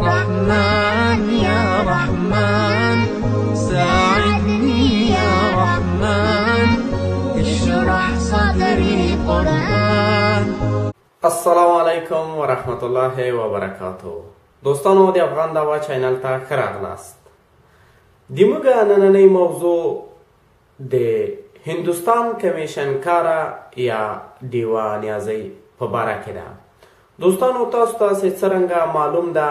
رحمن يا رحمن ساعدني يا رحمن اشرح صدري قرآن. السلام علیکم ورحمت الله وبرکاتو. دوستانو د افغان داوا چینل ته ښه راغلاست. زموږ نننۍ موضوع د هندوستان کمیشن کاره یا ډیوه نیازۍ په باره کې ده. دوستانو تاسو ته څرنګه معلوم ده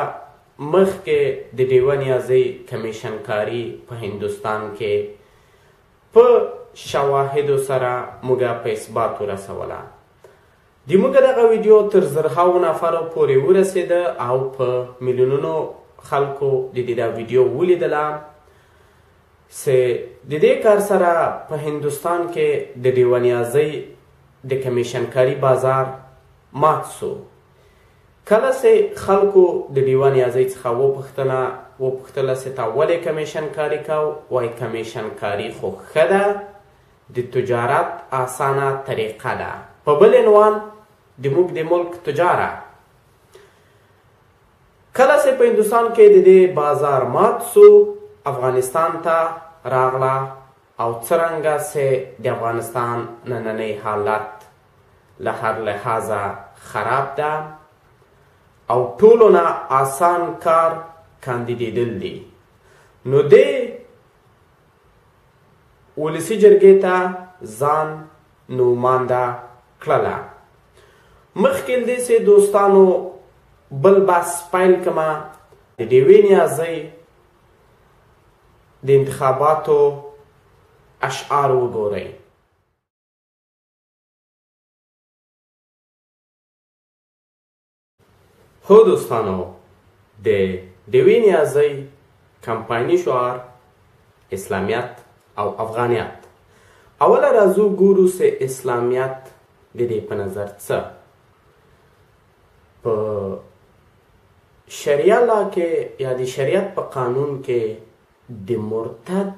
مخکې د ډیوه نیازۍ کمیشن کاري په هندوستان کې په شواهدو سره موږ په اثبات ورسوله. زموږ دغه ویډیو تر زرهاو نفرو پورې ورسېده او په میلیونونو خلکو د دې دا ویډیو ولیدله چې د دې کار سره په هندوستان کې د ډیوه نیازۍ د کمیشن کاري بازار مات سو. کله چې خلکو د ډیوه نیازۍ څخه وپوښتله چې تا ولې کمیشن کاري کو؟ وایي کمیشن کاري خو ښه ده، د تجارت اسانه طریقه ده. په بل عنوان د موږ د ملک تجاره. کله چې په هندوستان کې د دې بازار مات سو افغانستان ته راغله او څرنګه چې د افغانستان نننی حالت له هر لحاظه خراب ده او ټولو نه آسان کار کاندیدېدل دي، نو دې ولسي جرګې ته ځان نومانده کړله. مخکې له دې چې دوستانو بل بحث پیل کړمه، د ډیوې نیازۍ د انتخاباتو اشعار وګورئ. هو دوستانو، د ډیوې نیازۍ کمپایني شعار اسلامیت او افغانیت. اوله راځو ګورو چې اسلامیت د دې په نظر څه. په شریعه لا کې یا د شریعت په قانون کې د مرتد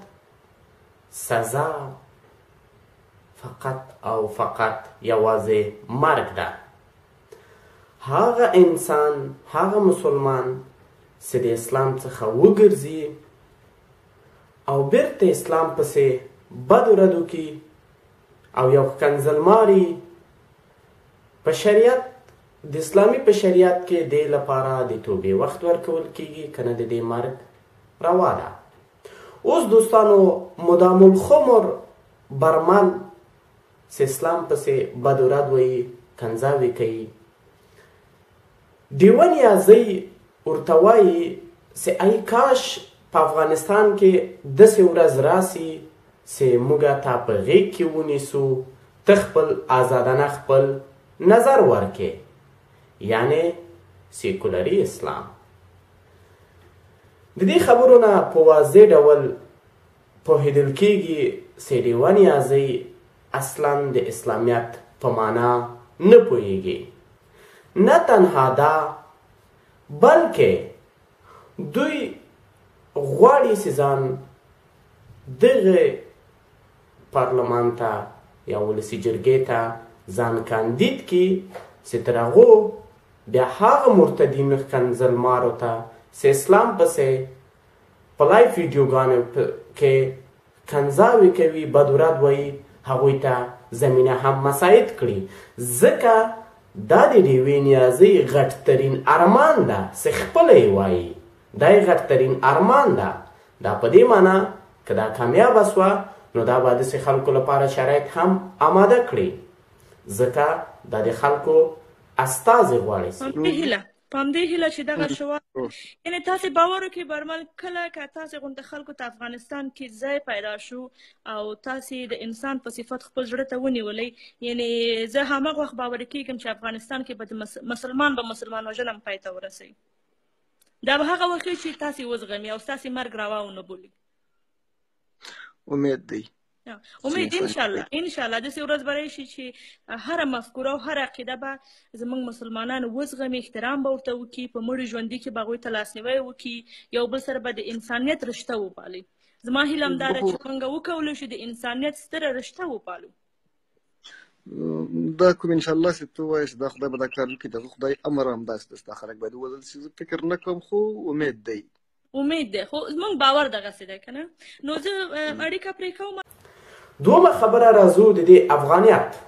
سزا فقط او فقط یوازې مرګ ده. هغه انسان، هغه مسلمان چې د اسلام څخه وګرځي او بیرته اسلام پسې بد ورد وکړي او یو کنځلماري په شریعت د اسلامي په شریعت کې دې لپاره د توبې وخت ورکول کیږي، کنه د دې مرګ روا ده. اوس دوستانو مدام الخمر برمن چې اسلام پسې بد ورد وایي، کنځاوي کوي، ډیوه نیازۍ ورته وایي چې ای کاش په افغانستان کې داسې ورځ راسي چې موږ تا په غېږ کې ونیسو، ته خپل ازادانه خپل نظر ورکې، یعنی سیکولري اسلام. د دې خبرو نه په واضح ډول پوهېدل کېږي چې ډیوه نیازۍ اصلا د اسلامیت په معنا نه پوهېږي. نه تنها دا بلکې دوی غواړي چې ځان دغه پارلمان ته یا ولسي جرګې ته ځان کاندید کړي چې تر هغو بیا هغه مرتدین کنځلمارو ته چې اسلام پسې په لایف ویډیوګانو کې کنځاوې کوي، بد ورد وایي، هغوی ته زمینه هم مساعد کړي. ځکه دا د ډیوې نیازۍ غټترین ارمان ده چې خپله یې وایي، دا یې غټترین ارمان ده. دا په دې معنا که دا کامیابه سوه نو دا به داسې خلکو لپاره شرایط هم آماده کړي، ځکه دا د خلکو استازي غواړي. په همدې هیله چې دغه شعار یعنې تاسې باور وکړئ برمل، کله که تاسې غونډه خلکو ته افغانستان کې ځای پیدا شو او تاسې د انسان په صفت خپل زړه ته ونیولئ، یعنې زه هماغه وخت باوري کېږم چې افغانستان کې به د مسلمان وژنه پای ته ورسوي. دا به هغه وخت چې تاسې وزغمي او ستاسې مرګ روا ونه بولي. امید دی، امید انشاءالله داسې ورځ به راشي چې هره مفکوره او هره عقیده به زموږ مسلمانان وزغمي، احترام به ورته وکړي، په مړي ژوندي کې به هغوی ته لاسنیوی وکړي، یو بل سره به د انسانیت رشته وپالي. زما هیله همدا ده چې موږ وکولی شو د انسانیت ستره رشته وپالو. دا کوم انشاءالله چې ته وایې چې دا خدای به دا کار وکړي د خدای امر همداسې ده ستا خلک باید ووژل شي زه فکر نه کوم خو امید دی خو زموږ باور دغسې دی که نه نو زه اړیکه پرې کوم دومره خبره راځو د دې افغانیت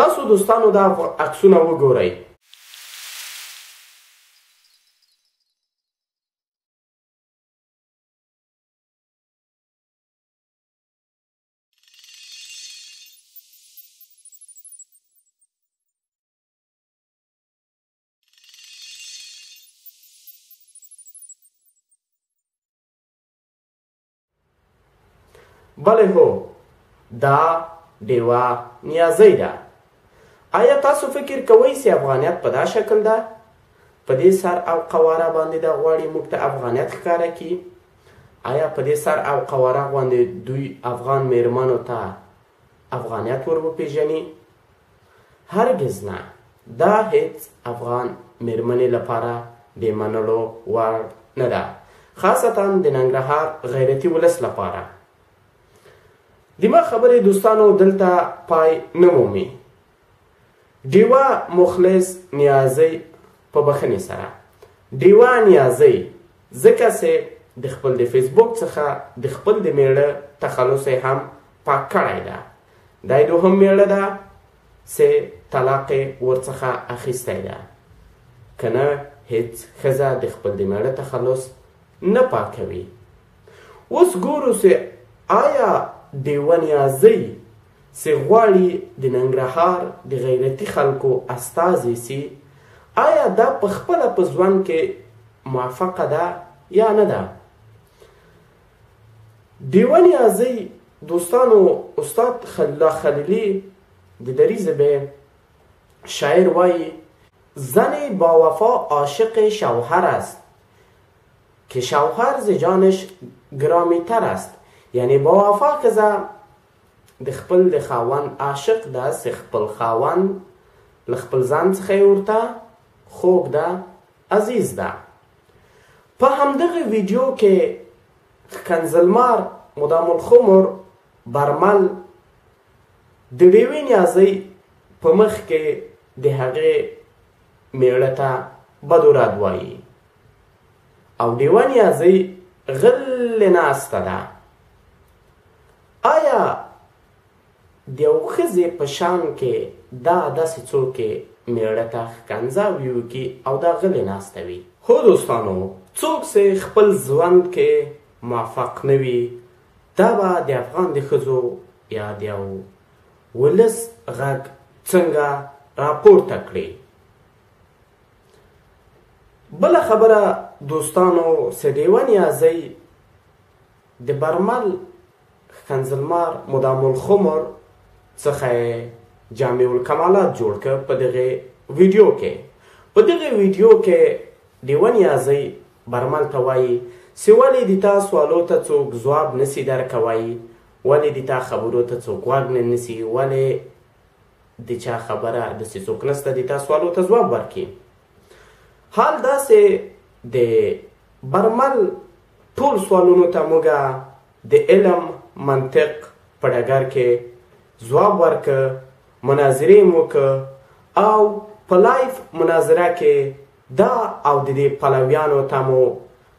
تاسو دوستانو دا عکسونه وګورئ بله هو دا ډیوه نیازۍ ده آیا تاسو فکر کوئ چې افغانیت په دا شکل ده په دې سر او قواره باندې دا غواړي موږ ته افغانیت ښکاره کړي آیا په دې سر او قواره باندې دوی افغان میرمنو ته افغانیت ور وپېژني هرګز نه دا هیڅ افغان میرمنې لپاره د منلو وړ نه ده خاصتا د ننګرهار غیرتي ولس لپاره دما خبرې دوستانو دلته پای نه مومي ډیوه مخلص نیازۍ په بخښنې سره ډیوه نیازۍ ځکه چې د خپل د فیسبوک څخه د خپل د میړه تخلص یې هم پاک کړی ده دا یې دوهم میړه ده چې طلاق یې ورڅخه اخیستی ده که نه هیڅ ښځه د خپل د میړه تخلص نه پاکوي اوس ګورو چې آیا ډیوه نیازۍ چې غواړي د ننګرهار د غیرتي خلکو استازی سي آیا دا په خپله په ژوند کې موفقه ده یا نه ده ډیوه نیازۍ دوستانو استاد خلیل خلیلی د دری ژبې شاعر وایي زن باوفا عاشق شوهر است که شوهر ز جانش گرامی تر است یعنی باوفا ښځه د خپل د خاوند عاشق ده چې خپل خاوند له خپل ځان څخه یې ورته خوږ ده عزیز ده په همدغه ویډیو کې ښکنځلمار مدام الخمر برمل د ډیوې نیازۍ په مخ کې د هغې میړه ته بد و رد وایي او ډیوه نیازۍ غلې ناسته ده آیا د یو ښځې په شان کې دا داسې څوک میړه ته ښکنځاوې وکړي او دا غلې ناسته وي هو دوستانو څوک چې خپل ژوند کې موفق نه وي دا به د افغان د ښځو یا د یو ولس غږ څنګه راپورته کړي بله خبره دوستانو چې ډیوه نیازۍ د برمل ښکنځلمار مدام الخمر څخه جامع الکمالات جوړ کړ په دغه ویډیو کې په دغه ویډیو کې ډیوه نیازۍ برمل ته وایي چې ولې د تا سوالو ته څوک ځواب نسي درکوی ولې د تا خبرو ته څوک غوږ نه نیسي ولې د چا خبره داسې څوک نسته د تا سوالو ته ځواب ورکړي حال داسې د برمل ټول سوالونو ته موږ د علم منطق په ډګر کې ځواب ورکړه مناظرې مو وکړه او په لایف مناظره کې دا او د دې پلویانو ته مو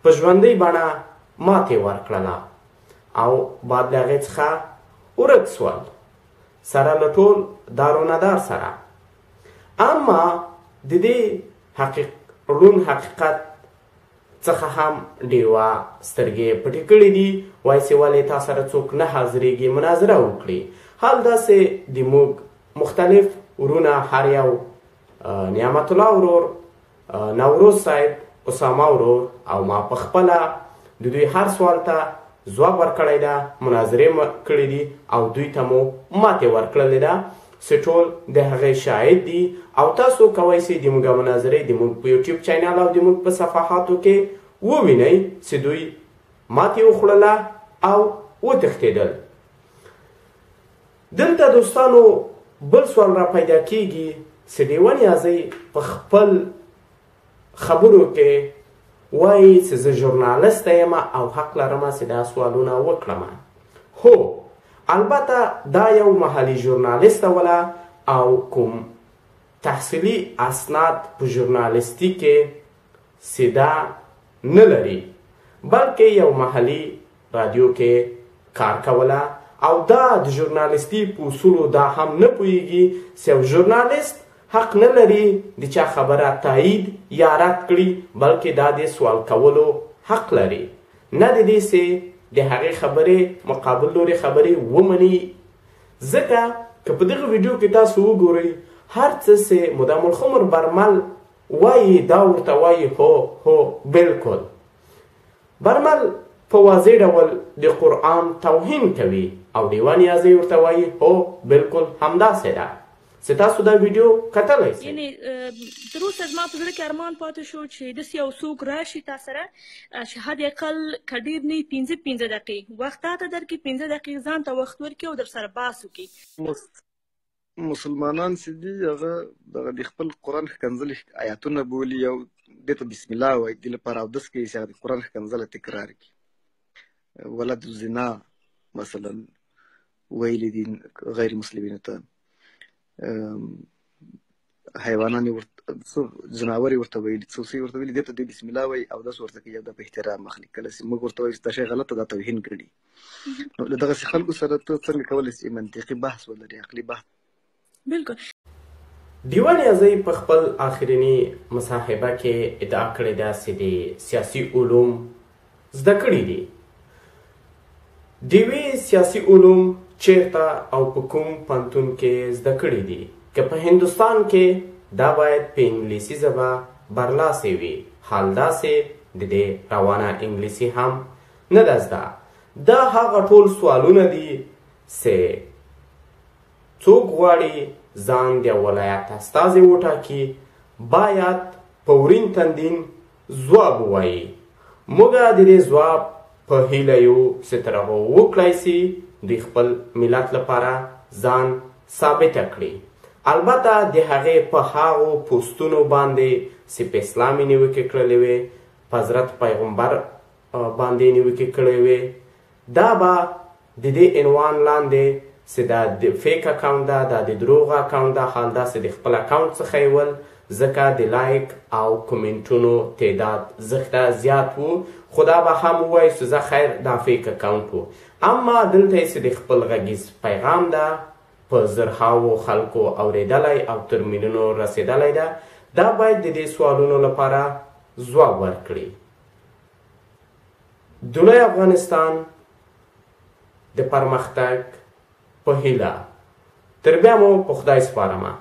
په ژوندۍ بڼه ماتې ورکړله او بعد له هغې څخه ورک سول سره له ټول دارونهدار سره اما د دې روڼ حقیقت څخه هم ډیوه سترګې پټې کړې دي وایي چې ولې تا سره څوک نه حاضرېږي مناظره وکړي حال داسې د موږ مختلف ورونه هر یو نعمت الله ورور نوروز صاحب اسامه ورور او ما په خپله د دوی هر سوال ته ځواب ورکړی ده مناظرې کړې دي او دوی ته مو ماتې ورکړلې ده چې ټول د هغې شاهد دي او تاسو کوئ چې د موږ مناظرې د موږ په یوټیوب چینل او د موږ په صفحاتو کې ووینئ چې دوی ماتې وخوړله او وتښتېدل دلته دوستانو بل سوال را پیدا کیږي چې ډیوه نیازۍ په خپل خبرو کې وایي چې زه ژورنالسته یم او حق لرم چې دا سوالونه وکړم هو البته دا یو محلي ژورنالیست وله او کوم تحصیلي اسناد په ژورنالیستي کې سیده نه لري بلکې یو محلي رادیو کې کار کوله او دا د ژورنالیستي په اصولو دا هم نه پوهیږي چې یو ژورنالیست حق نه لري د چا خبره تایید یا رد کړي بلکې دا د سوال کولو حق لري نه د دې چې د هغې خبرې مقابل لوري خبرې ومني ځکه که په دغه ویډیو کې تاسو وګورئ هر څه چې مدام الخمر برمل وایي دا ورته وایي هو بلکل برمل په واضح ډول د قرآن توهین کوي او دیوان یازی ورته وایي هو بلکل همداسې ده چې تاسو دا ویډیو کتلی شئ یعنې تر اوسه زما په زړه کې ارمان پاتې شو چې داسې یو څوک راشي تا سره چې حد اقل که ډېر نه وي 15 دقیقې وخت تا ته درکړي 15 دقیقې ځان ته وخت ورکړي او در سره بحث وکړي مسلمانان چې دي هغه دغه د خپل قرآن ښکنځلې آیاتونه بولي او دې ته بسم الله وایي دې لپاره اودس کوي چې هغه د قرآن ښکنځله تکرار کړي ولد الزنا مثلا ویلي دي غیر مسلمینو ته حیوانان ځناور یې ورته ویلي څه ورته ویلي دې ته دې بسم الله وایي اودس ورته کوي او دا په احترام اخلي کله چې موږ ورته وایو چې دا شی غلطه دا توهین کړي نو له دغسې خلکو سره ته څنګه کولی شي منطقي بحث ولري عقلي بحث بالکل دیوان یازی په خپل آخرینی مصاحبه کې ادعا کړې ده چې د سیاسي علوم زده کړي دي دیوی سیاسي علوم چیرته او په کوم پوهنتون کې زده کړي دي که په هندوستان کې دا باید په انګلیسي ژبه برلاسې وي حال داسې د دې روانه انګلیسي هم نه ده زده دا هغه ټول سوالونه دي چې څوک غواړي ځان د ولایت استازی وټاکي باید په ورین تندین ځواب ووایي موږ د دې ځواب په هیله یو چې تر هغه وکړی سي دوی خپل ملت لپاره ځان ثابته کړي البته د هغې په هغو پوسټونو باندې چې په اسلامي نیوکې کړلې وې په حضرت پیغمبر باندې نیوکې کړې وې دا به د دې عنوان لاندې چې دا د فیک اکاونټ ده دا د دروغ اکاونټ ده حال دا چې د خپل اکاونټ څخه یې ول ځکه د لایک او کومنټونو تعداد زښته زیات و خو دا به هم ووایي چې زه خیر دا فیک اکاونټ و اما دلته یې چې د خپل غږیز پیغام ده په زرهاوو خلکو اورېدلی او تر میلیونو رسېدلی ده دا باید د دې سوالونو لپاره ځواب ورکړي د لوی افغانستان د پرمختګ په هیله تر بیا مو په خدای سپارمه